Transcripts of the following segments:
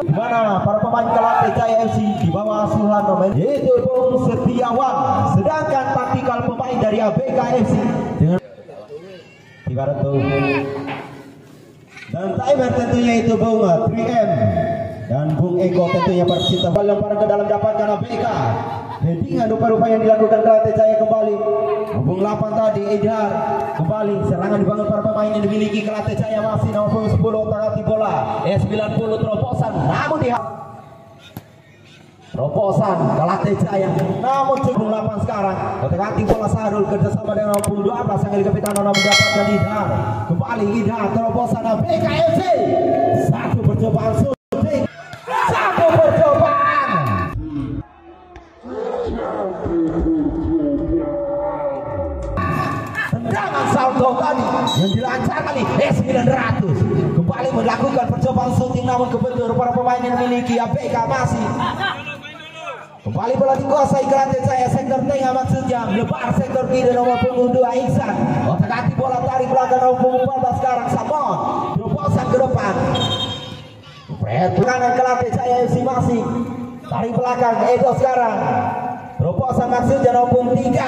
di mana para pemain Kelate Jaya FC di bawah asuhan nomor yaitu Bung Setiawan, sedangkan taktikal pemain dari ABK FC dengan ibarat tuh dan timer tentunya itu Bung 3M dan Bung Eko tentunya Persita lempar ke dalam dapatkan ABK. Headingan rupa-rupa yang dilakukan Kelate Jaya kembali. Bung 8 tadi Edhar kembali serangan dibangun para pemain yang dimiliki Kelate Jaya masih nomor 10 otak-atik bola S90 terobosan namun di terobosan Kelate Jaya namun Bung 8 sekarang otak-atik bola Sarul kerjasama dengan Bung 12 yang dikapitan mendapatkan Edhar kembali Edhar terobosan ABK FC satu percobaan syuting satu percobaan tendangan salto tadi yang dilancarkan S900 kembali melakukan percobaan syuting namun kebetul para pemain yang memiliki ABK masih kembali bola dikuasai Kelate Jaya sektor tengah maksudnya lebar sektor kiri nomor punggung 2 Iksan otak-atik bola tarik belakang nomor punggung 14 sekarang Samon terobosan ke depan kanan Kelate Jaya FC masih tarik belakang Edo sekarang terobosan maksudnya nomor punggung 3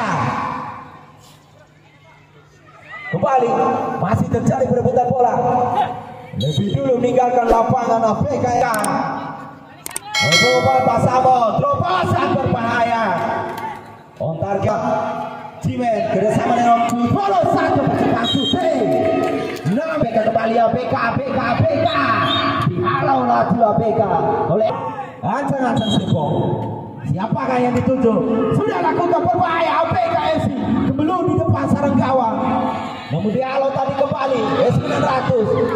kembali masih terjadi perebutan bola lebih dulu meninggalkan lapangan ABK Pak Samon terobosan berbahaya on target Jimen kerjasama dengan Polo satu percobaan syuting ABK kembali ABK dihalau laju ABK oleh ancang-ancang Sepong. Siapakah yang dituju? Sudah lakukan berbahaya ABK FC belum di depan sarang gawang namun dihalau tadi kembali S900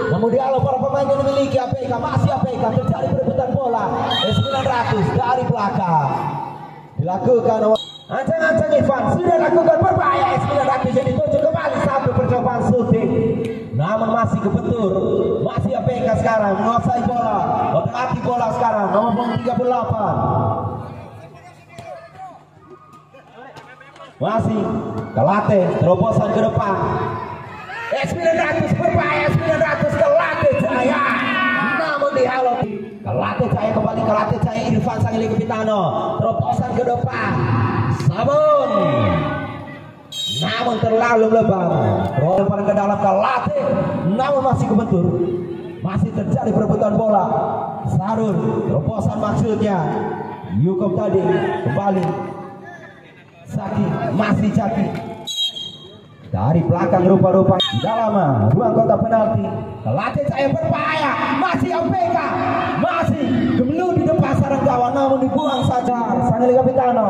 namun dihalau para pemain yang memiliki ABK masih ABK terjadi perebutan bola S900 dari belakang dilakukan ancang-ancang Ivan sudah lakukan berbahaya S900 yang dituju kembali satu percobaan syuting namun masih kebetul masih ABK sekarang menguasai bola otak-atik bola sekarang nomor 38 masih Kelate terobosan ke depan S900 berbahaya S900 Kelate Jaya namun dihalau Kelate Jaya kembali Kelate Jaya Irfan Sangili Kapitano terobosan ke depan Sabun namun terlalu lebar lempar ke dalam Kelate namun masih kebentur masih terjadi perebutan bola Sarul terobosan maksudnya Yukom tadi kembali Zaki masih Zaki dari belakang rupa-rupa dalam ruang kotak penalti Kelate Jaya berbahaya masih ABK masih gemeluh di depan sarang gawang namun dibuang saja Sangili Kapitano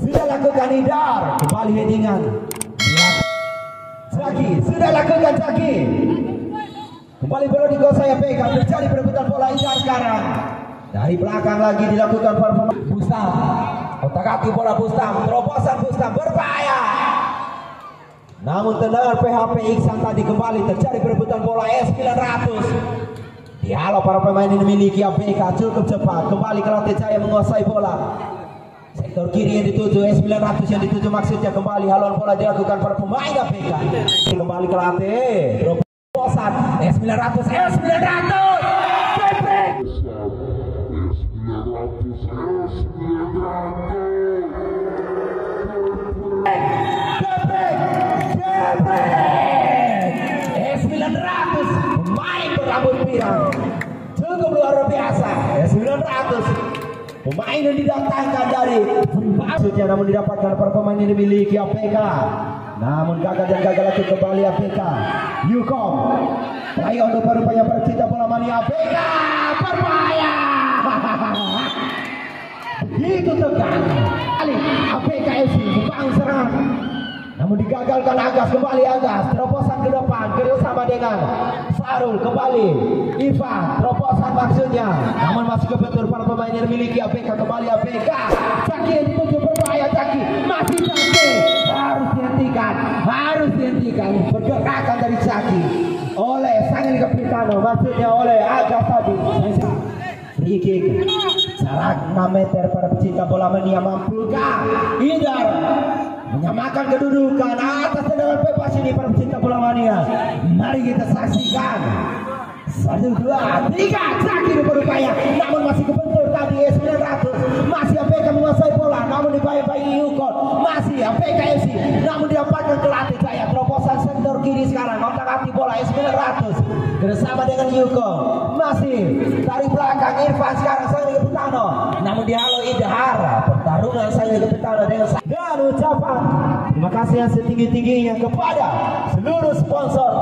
sudah lakukan Idar kembali headingan Zaki sudah lakukan Zaki kembali bola dikuasai ABK terjadi perebutan bola Idar sekarang dari belakang lagi dilakukan performa Bustam otak-atik bola Bustam terobosan Bustam berbahaya namun tendangan PHP Iksan tadi kembali terjadi perebutan bola S900 dihalau para pemain yang memiliki ABK cukup cepat kembali Kelate Jaya menguasai bola sektor kiri yang dituju S900 yang dituju maksudnya kembali haluan bola dilakukan para pemain ABK kembali Kelate terobosan S900 S900 pemain berambut pirang cukup luar biasa S900 pemain yang didatangkan dari maksudnya namun didapatkan para pemain yang dimiliki ABK namun gagal dan gagal lagi kembali ABK Yukom ayo untuk rupanya Persita Bola Mania ABK berbahaya begitu tegang ABK FC membangun serangan namun digagalkan Agas kembali Agas terobosan ke depan kerjasama dengan Sarul kembali Iva terobosan maksudnya namun masih kebetul para pemain yang memiliki ABK kembali ABK Zaki yang dituju berbahaya Zaki masih Zaki harus dihentikan pergerakan dari Zaki oleh Sangili Kapitano maksudnya oleh Agas tadi free kick jarak 6 meter para pecinta bola mania mampukah Idar menyamakan kedudukan atas tendangan bebas ini para pecinta bola mania mari kita saksikan 1, 2, 3, Zaki berupaya, namun masih kebentur tadi S900, masih APK menguasai bola, namun dibayang-bayangi Yukon, masih APK FC, namun didapatkan ke Late Jaya, terobosan sektor kiri sekarang, otak-atik bola S900 bersama dengan Yukon, masih dari belakang Irfan sekarang Sandy Petano, namun dihalau Idhar, pertarungan Sandy Petano dengan dan ucapan terima kasih yang setinggi-tingginya kepada seluruh sponsor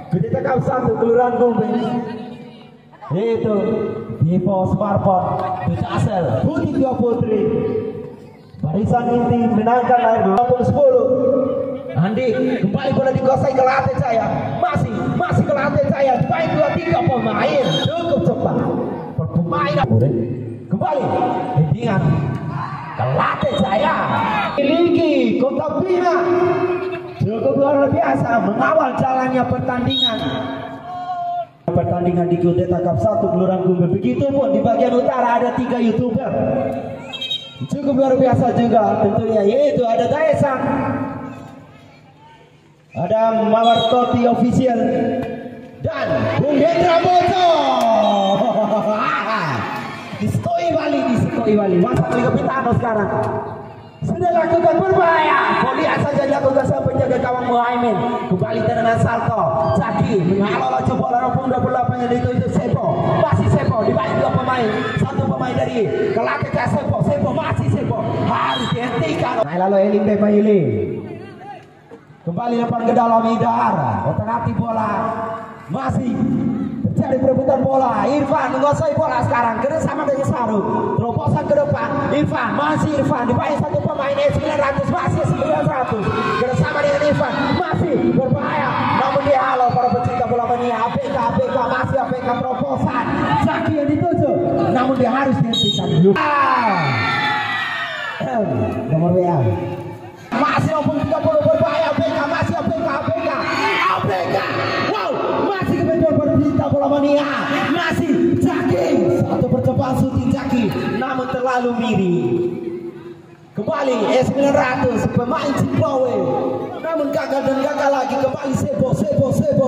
Gede Cup 1 Kelurahan Gombe, yaitu Vivo Smartphone, Becasel, Putih 2 Putri, barisan inti menangkan air 2010. Andi kembali bola dikuasai ke Late Jaya, masih ke Late Jaya, baik 2-3 pemain cukup cepat. Pemain kembali headingan ke Late Jaya, miliki Kota Bina. Cukup luar biasa mengawal jalannya pertandingan di Gudeta Cup 1 Kelurahan Gombe. Begitupun di bagian utara ada 3 YouTuber cukup luar biasa juga tentunya, yaitu ada Daesang, ada Mawar Toti Official, dan Bung Hendra Bojo. Diskoi Bali masa Liga Pitano sekarang sudah lakukan berbahaya. Voli saja dilakukan sama penjaga gawang Muhaimin. Kembali tendangan salto. Zaki menghalau laju bola nomor 28 yang itu Sepo. Masih Sepo di balik 2 pemain. 1 pemain dari Kelate Jaya Sepo masih Sepo. Harus dihentikan. Nah, lalu Eling Bemayili. Kembali lepas ke dalam Idhar. Otak-atik bola. Masih terjadi perebutan bola. Irfan menguasai bola sekarang kerjasama dengan Saru, terobosan ke depan. Irfan dibayar 1 pemain S900, masih 900 kerjasama dengan Irfan, masih berbahaya namun dihalau para pecinta bola mania. APK masih APK terobosan Zaki yang dituju namun dia harus dihentikan dulu. Nomor WA masih 30 berbahaya. APK masih APK. Wow, masih kebetulan berita bola mania, masih Zaki, 1 percobaan syuting Zaki namun terlalu miring. Kembali S900 pemain Zimbabwe namun gagal lagi. Kembali Sebo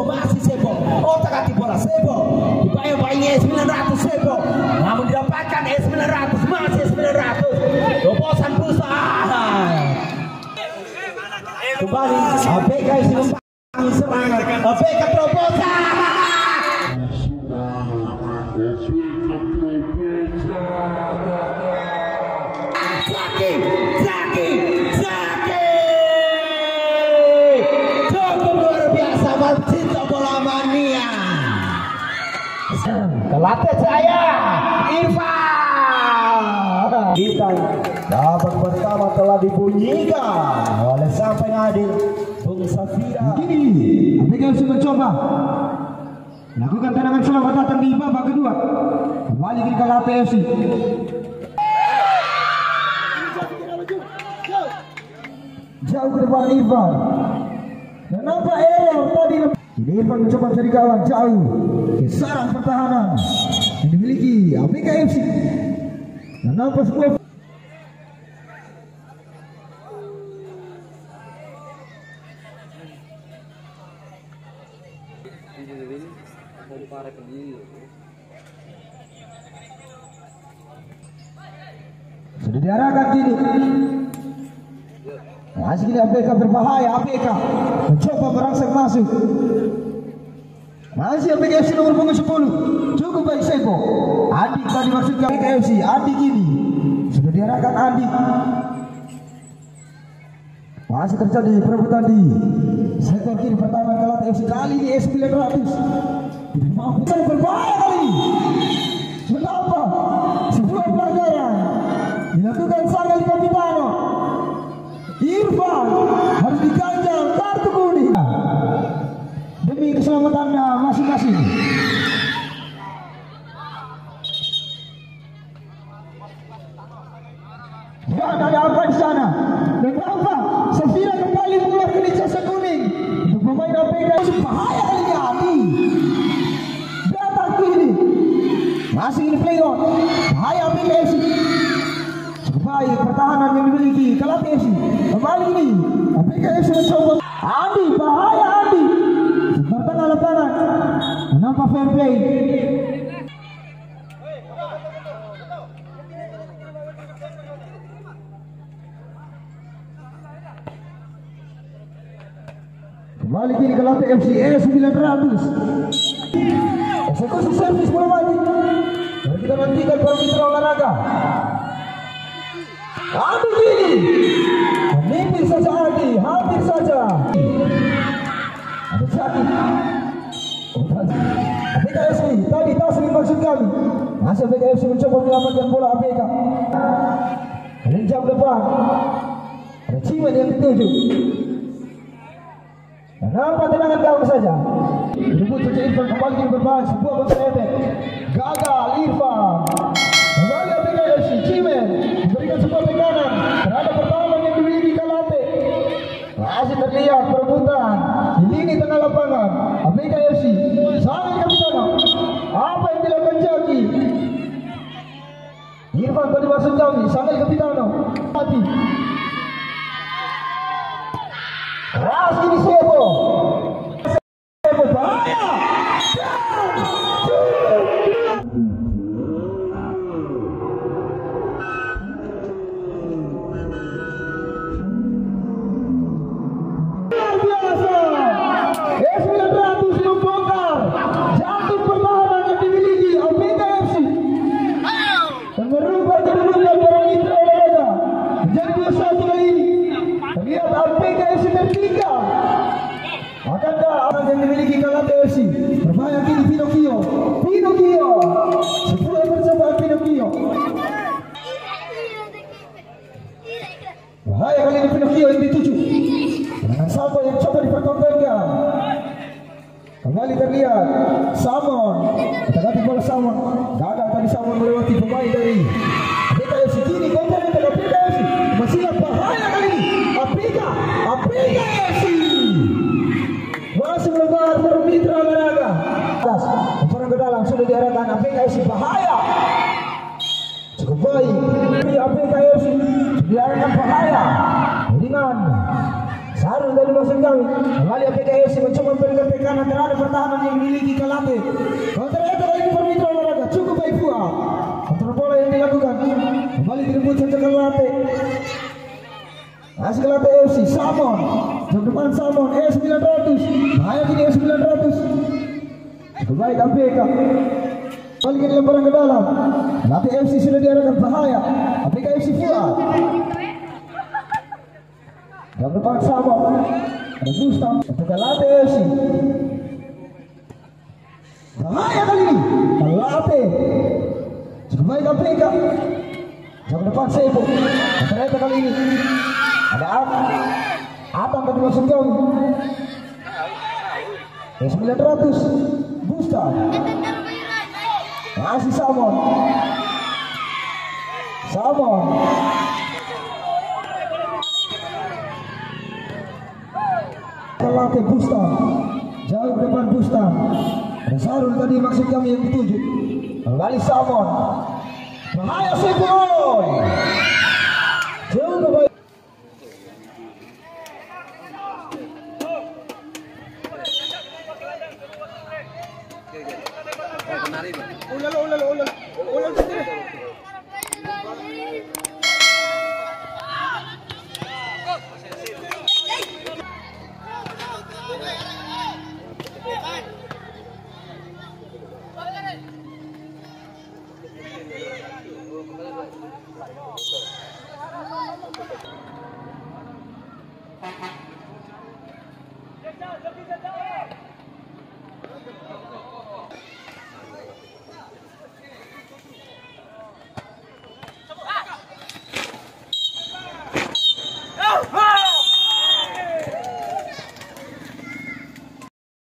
masih Sebo, otak-atik bola Sebo dibayang-bayangi S900 Sebo namun didapatkan S900, masih S900 terobosan berusaha. Kembali APK serangan, APK terobosan. Zaki cukup luar biasa cinta bola mania. Kelate Jaya Irfan kita babak pertama telah dibunyikan oleh sang pengadil Bung Safira. Kini APK FC mencoba lakukan tendangan selamat datang di babak kedua. Kembali ke Kelate FC. Jauh ke depan Irfan. Dan nampak error tadi. Ini Irfan mencoba mencari kawan jauh ke sarang pertahanan yang dimiliki APK FC. Dan nampak sebuah sudah diarahkan kini. Masih kini APK berbahaya. APK mencoba merangsek masuk. Masih APK FC nomor punggung 10 cukup baik Sepo. Andi tadi maksudnya APK FC. Andi kini sudah diarahkan Andi. Masih terjadi perebutan di sektor kiri pertama Kelate FC. Kali ini S900 bukan berbahaya kali ini. Kenapa? Sebuah pelanggaran dilakukan sang Liga Pitano. Irfan harus diganjal kartu kuning demi keselamatannya masing-masing. Dan ada apa di sana? Dan apa? Safira kembali mengeluarkan ijazah kuning untuk pemain APK. Bahaya kali ini. Datang ini masih ini play on. Bahaya APK FC. Cukup baik pertahanan yang dimiliki Kelate FC. Kembali ini APK FC mencoba. Andi, bahaya Andi. Sebar tengah lapangan. Tanpa fair play. Kembali kini ke lantai FCS 900. Eksekusi servis bola mati. Mari kita nantikan para mitra olahraga. Aduh gini, hampir saja Adi, hampir saja. Ada sakit. APKFC, tadi taslim maksud kami. Masih APKFC mencoba menyelamatkan bola APK. Jam depan. Ada Cimen yang dituju. Dan nampak tendangan gawang saja. Rebut saja Irfan kembali ke berbahaya. Sebuah kontra-attack. Gagal Irfan. Kembali APKFC, Cimen memberikan sebuah tekanan terhadap pertahanan yang dimiliki Kalate. Masih terlihat perebutan di lini tengah lapangan. APKFC sangat kapitana. Apa yang dilakukan Jaki? Irfan tadi masuk Jaki, sangat kapitana. Mati. Keras ini Sebo. Sebo bahaya. Berbahaya kini Pinocchio. Sebuah percobaan Pinocchio. Bahaya kali ini Pinocchio yang dituju. Dengan salto yang coba dipertontonkan. Kembali terlihat Samon. Kita ganti bola Samon. Gagal tadi Samon melewati pemain dari APKFC. Kini kontra dari APKFC. Masih bahaya kali ini. APKFC. Masih melebar para mitra olahraga. Umpan ke dalam sudah diarahkan APKFC bahaya. Cukup baik. APKFC diarahkan bahaya. Dengan Sarul dari masuk kami. Kembali APKFC mencoba memberikan tekanan terhadap pertahanan yang dimiliki Kalate. Kontra-attack lagi para mitra olahraga. Cukup baik Fuad. Kontrol bola yang dilakukan. Kembali direbut saja Kalate. Masih Kalate FC Samon. Jam depan Samon E900. Bahaya kini E900. Cukup baik APK. Kali ini lemparan ke dalam. Kalate FC sudah diarahkan bahaya. APKFC Fuad. Jam depan Samon. Ada Gustam untuk Kalate FC. Bahaya kali ini Kalate. Cukup baik APK. Jam depan Sebo. Ternyata kali ini ada Atang tadi masuk jauh. E900 Gustam. Masih Samon. Kalate Gustam. Jauh ke depan Gustam. Ada Sarul tadi maksud kami yang dituju. Kembali Samon. Bahaya Seboy. Jauh ke baik.